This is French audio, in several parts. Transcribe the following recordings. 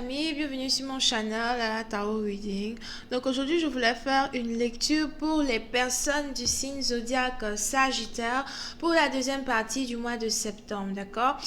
amis, bienvenue sur mon channel à la Tarot Reading. Donc aujourd'hui je voulais faire une lecture pour les personnes du signe zodiaque Sagittaire pour la deuxième partie du mois de septembre, d'accord.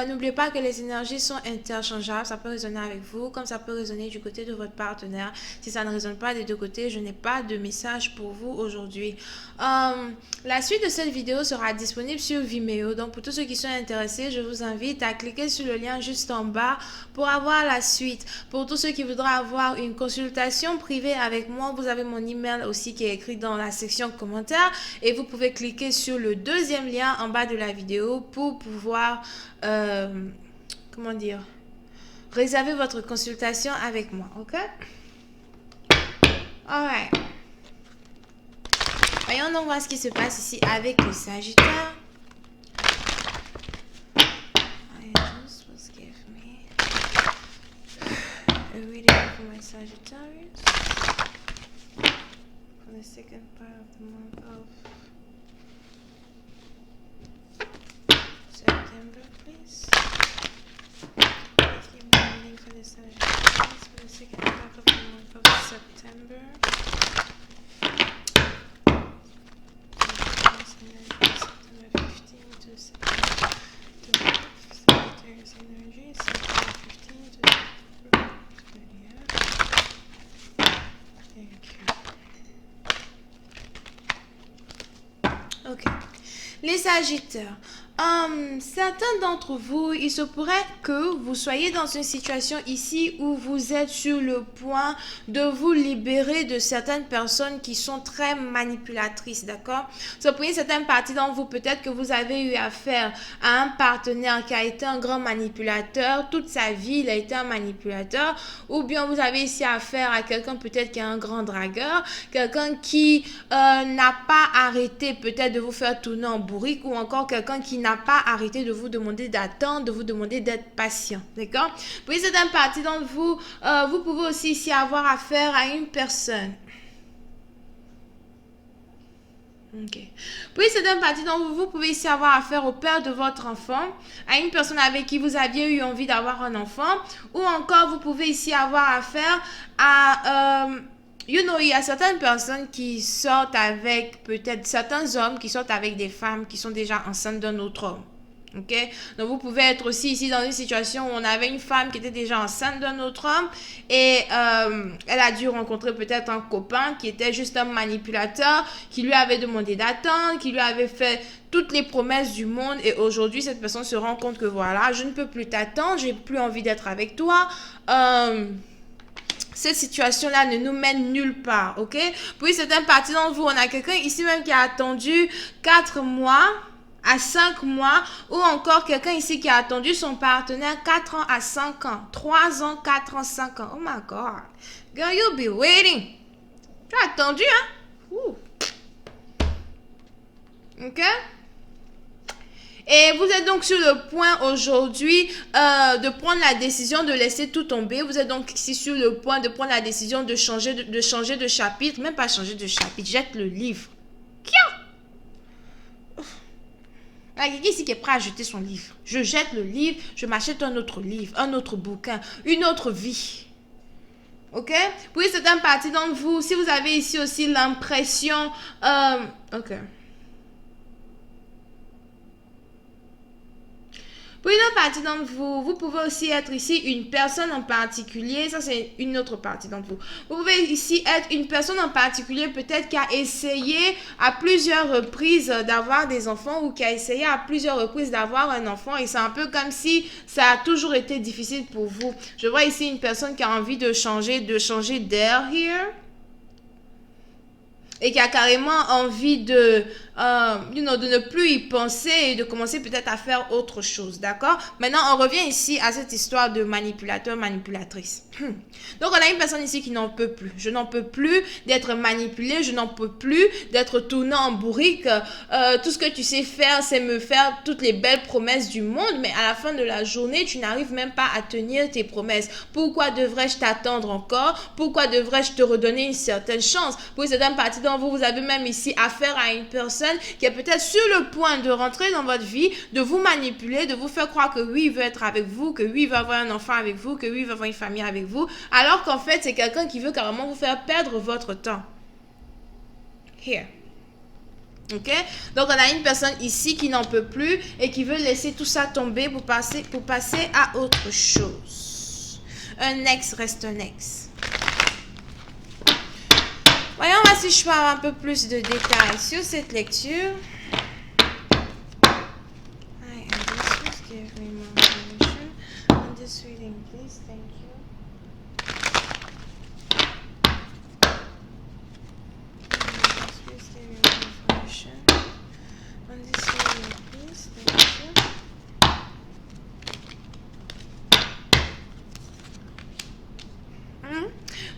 N'oubliez pas que les énergies sont interchangeables, ça peut résonner avec vous comme ça peut résonner du côté de votre partenaire. Si ça ne résonne pas des deux côtés, je n'ai pas de message pour vous aujourd'hui. La suite de cette vidéo sera disponible sur Vimeo, donc pour tous ceux qui sont intéressés, je vous invite à cliquer sur le lien juste en bas pour avoir la suite. Pour tous ceux qui voudraient avoir une consultation privée avec moi, vous avez mon email aussi qui est écrit dans la section commentaires et vous pouvez cliquer sur le deuxième lien en bas de la vidéo pour pouvoir réserver votre consultation avec moi, ok? Alright. Voyons donc voir ce qui se passe ici avec le Sagittaire. A reading for my Sagittarius for the second part of the month of September, please. Please give me a reading for the Sagittarius for the second part of the month of September. September 15 to September 12. Sagittarius energy, September 15 to September. Ok. Les Sagittaires. Certains d'entre vous, il se pourrait que vous soyez dans une situation ici où vous êtes sur le point de vous libérer de certaines personnes qui sont très manipulatrices, d'accord? Pour une certaine partie d'entre vous, peut-être que vous avez eu affaire à un partenaire qui a été un grand manipulateur, toute sa vie il a été un manipulateur, ou bien vous avez ici affaire à quelqu'un peut-être qui est un grand dragueur, quelqu'un qui n'a pas arrêté peut-être de vous faire tourner en bourrique, ou encore quelqu'un qui n'a pas arrêté de vous demander d'attendre, de vous demander d'être patient, d'accord? Pour certaines parties d'entre vous, vous pouvez aussi ici avoir affaire à une personne. Ok. Pour certaines parties d'entre vous, vous pouvez ici avoir affaire au père de votre enfant, à une personne avec qui vous aviez eu envie d'avoir un enfant, ou encore vous pouvez ici avoir affaire à... il y a certaines personnes qui sortent avec, peut-être certains hommes qui sortent avec des femmes qui sont déjà enceintes d'un autre homme. Ok? Donc vous pouvez être aussi ici dans une situation où on avait une femme qui était déjà enceinte d'un autre homme et elle a dû rencontrer peut-être un copain qui était juste un manipulateur, qui lui avait demandé d'attendre, qui lui avait fait toutes les promesses du monde et aujourd'hui cette personne se rend compte que voilà, je ne peux plus t'attendre, j'ai plus envie d'être avec toi. Cette situation-là ne nous mène nulle part, ok? Puis certaines parties d'entre vous, on a quelqu'un ici même qui a attendu 4 mois à 5 mois, ou encore quelqu'un ici qui a attendu son partenaire 4 ans à 5 ans, 3 ans, 4 ans, 5 ans. Oh my God. Girl, you'll be waiting. Tu as attendu, hein? Ouh. Ok? Et vous êtes donc sur le point aujourd'hui de prendre la décision de laisser tout tomber. Vous êtes donc ici sur le point de prendre la décision de changer de chapitre. Même pas changer de chapitre, jette le livre. Il y a quelqu'un ici qui est prêt à jeter son livre. Je jette le livre, je m'achète un autre livre, un autre bouquin, une autre vie. Ok? Puis certaines parties d'entre vous, si vous avez ici aussi l'impression... ok. Pour une autre partie d'entre vous, vous pouvez aussi être ici une personne en particulier. Ça, c'est une autre partie d'entre vous. Vous pouvez ici être une personne en particulier peut-être qui a essayé à plusieurs reprises d'avoir des enfants ou qui a essayé à plusieurs reprises d'avoir un enfant et c'est un peu comme si ça a toujours été difficile pour vous. Je vois ici une personne qui a envie de changer d'air here. Et qui a carrément envie de ne plus y penser et de commencer peut-être à faire autre chose, d'accord? Maintenant, on revient ici à cette histoire de manipulateur, manipulatrice. Donc, on a une personne ici qui n'en peut plus. Je n'en peux plus d'être manipulée, je n'en peux plus d'être tournée en bourrique. Tout ce que tu sais faire, c'est me faire toutes les belles promesses du monde, mais à la fin de la journée, tu n'arrives même pas à tenir tes promesses. Pourquoi devrais-je t'attendre encore? Pourquoi devrais-je te redonner une certaine chance? Pour certaines parties dans d'entre vous, vous avez même ici affaire à une personne qui est peut-être sur le point de rentrer dans votre vie, de vous manipuler, de vous faire croire que oui, il veut être avec vous, que oui, il veut avoir un enfant avec vous, que oui, il veut avoir une famille avec vous, alors qu'en fait, c'est quelqu'un qui veut carrément vous faire perdre votre temps. Here. Ok? Donc, on a une personne ici qui n'en peut plus et qui veut laisser tout ça tomber pour passer à autre chose. Un ex reste un ex. Voyons si je peux avoir un peu plus de détails sur cette lecture. I am just give me more information on this reading, please. Thank you.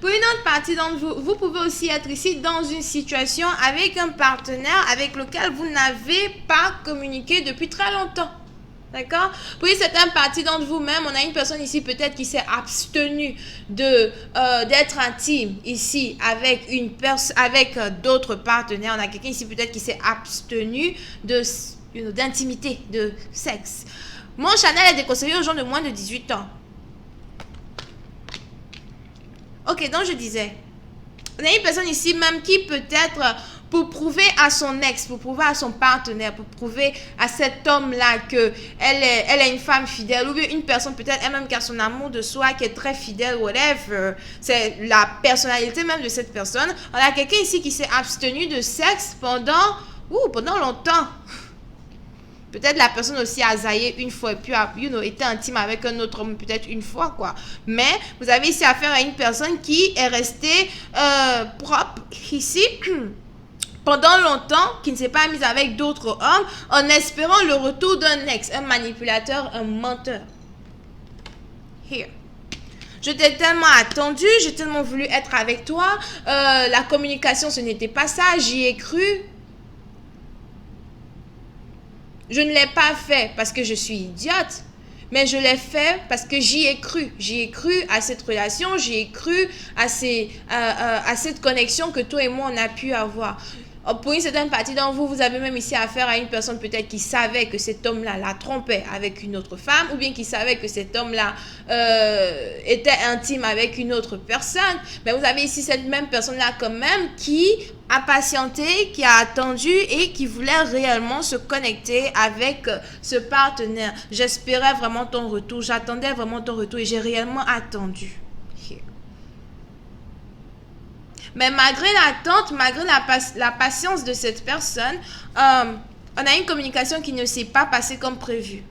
Pour une autre partie d'entre vous, vous pouvez aussi être ici dans une situation avec un partenaire avec lequel vous n'avez pas communiqué depuis très longtemps. D'accord? Pour une certaine partie d'entre vous-même, on a une personne ici peut-être qui s'est abstenue d'être intime ici avec d'autres partenaires. On a quelqu'un ici peut-être qui s'est abstenu d'intimité, de sexe. Mon Chanel est déconseillé aux gens de moins de 18 ans. Ok, donc je disais, on a une personne ici même qui peut-être, pour prouver à son ex, pour prouver à son partenaire, pour prouver à cet homme-là qu'elle est une femme fidèle, ou bien une personne peut-être elle-même qui a son amour de soi, qui est très fidèle, whatever, c'est la personnalité même de cette personne. On a quelqu'un ici qui s'est abstenu de sexe pendant longtemps. Peut-être la personne aussi a zaillé une fois et puis a été intime avec un autre homme peut-être une fois, quoi. Mais vous avez ici affaire à une personne qui est restée propre ici pendant longtemps, qui ne s'est pas mise avec d'autres hommes en espérant le retour d'un ex, un manipulateur, un menteur. Here. Je t'ai tellement attendu, j'ai tellement voulu être avec toi. La communication, ce n'était pas ça, j'y ai cru. Je ne l'ai pas fait parce que je suis idiote, mais je l'ai fait parce que j'y ai cru. J'y ai cru à cette relation, j'y ai cru à cette connexion que toi et moi, on a pu avoir. Pour une certaine partie d'entre vous, vous avez même ici affaire à une personne peut-être qui savait que cet homme-là la trompait avec une autre femme, ou bien qui savait que cet homme-là était intime avec une autre personne. Mais vous avez ici cette même personne-là quand même qui a patienté, qui a attendu et qui voulait réellement se connecter avec ce partenaire. J'espérais vraiment ton retour, j'attendais vraiment ton retour et j'ai réellement attendu. Mais malgré l'attente, malgré la patience de cette personne, on a une communication qui ne s'est pas passée comme prévu.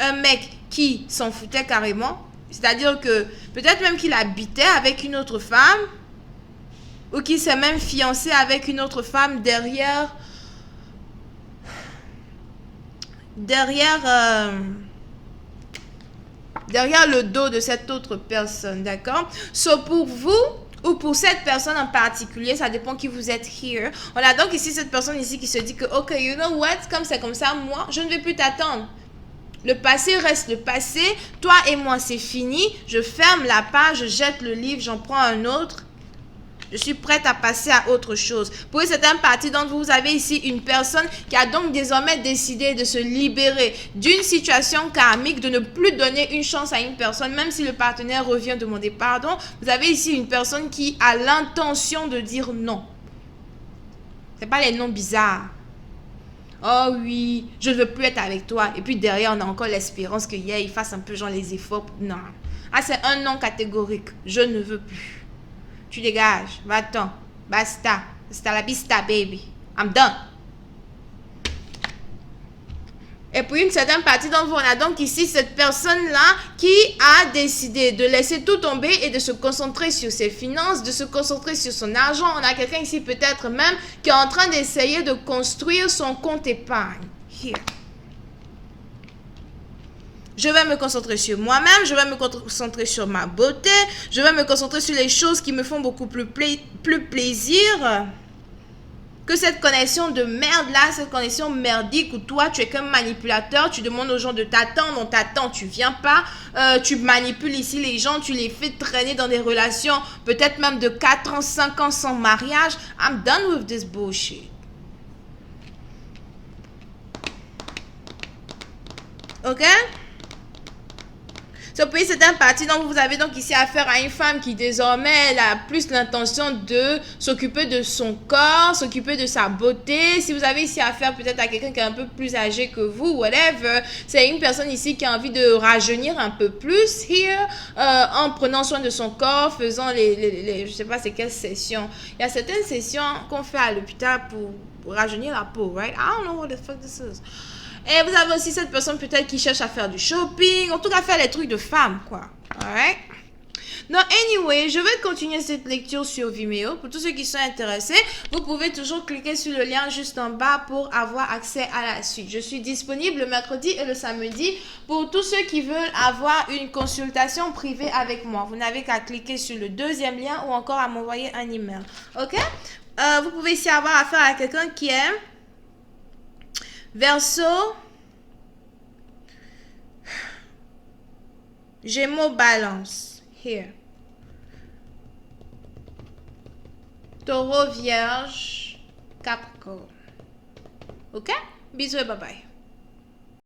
Un mec qui s'en foutait carrément, c'est-à-dire que peut-être même qu'il habitait avec une autre femme, ou qu'il s'est même fiancé avec une autre femme derrière le dos de cette autre personne, d'accord? So pour vous, ou pour cette personne en particulier, ça dépend qui vous êtes here. On a donc ici cette personne ici qui se dit que, ok, you know what, comme c'est comme ça, moi, je ne vais plus t'attendre. Le passé reste le passé. Toi et moi, c'est fini. Je ferme la page, je jette le livre, j'en prends un autre. Je suis prête à passer à autre chose. Pour une certaine partie d'entre vous, vous avez ici une personne qui a donc désormais décidé de se libérer d'une situation karmique, de ne plus donner une chance à une personne, même si le partenaire revient demander pardon. Vous avez ici une personne qui a l'intention de dire non. C'est pas les noms bizarres. Oh oui, je ne veux plus être avec toi. Et puis derrière, on a encore l'espérance qu'il fasse un peu genre les efforts. Non. Ah, c'est un non catégorique. Je ne veux plus. Tu dégages, va-t'en, basta, hasta la vista, baby, I'm done. Et puis une certaine partie d'entre vous, on a donc ici cette personne-là qui a décidé de laisser tout tomber et de se concentrer sur ses finances, de se concentrer sur son argent. On a quelqu'un ici peut-être même qui est en train d'essayer de construire son compte épargne. Here. Je vais me concentrer sur moi-même, je vais me concentrer sur ma beauté, je vais me concentrer sur les choses qui me font beaucoup plus plaisir. que cette connexion de merde là, cette connexion merdique où toi tu es qu'un manipulateur, tu demandes aux gens de t'attendre, on t'attend, tu viens pas, tu manipules ici les gens, tu les fais traîner dans des relations peut-être même de 4 ans, 5 ans sans mariage. I'm done with this bullshit. Ok? Puis c'est un parti dont vous avez donc ici affaire à une femme qui désormais elle a plus l'intention de s'occuper de son corps, s'occuper de sa beauté. Si vous avez ici affaire peut-être à quelqu'un qui est un peu plus âgé que vous, whatever, c'est une personne ici qui a envie de rajeunir un peu plus here, en prenant soin de son corps, faisant je sais pas c'est quelle session. Il y a certaines sessions qu'on fait à l'hôpital pour rajeunir la peau, right? I don't know what the fuck this is. Et vous avez aussi cette personne peut-être qui cherche à faire du shopping, en tout cas faire les trucs de femme, quoi. Alright? Donc, anyway, je vais continuer cette lecture sur Vimeo. Pour tous ceux qui sont intéressés, vous pouvez toujours cliquer sur le lien juste en bas pour avoir accès à la suite. Je suis disponible le mercredi et le samedi pour tous ceux qui veulent avoir une consultation privée avec moi. Vous n'avez qu'à cliquer sur le deuxième lien ou encore à m'envoyer un email. Ok? Vous pouvez ici avoir affaire à quelqu'un qui est Verseau, Gémeaux, Balance, here. Taureau, Vierge, Capricorne. Ok? Bisous et bye bye.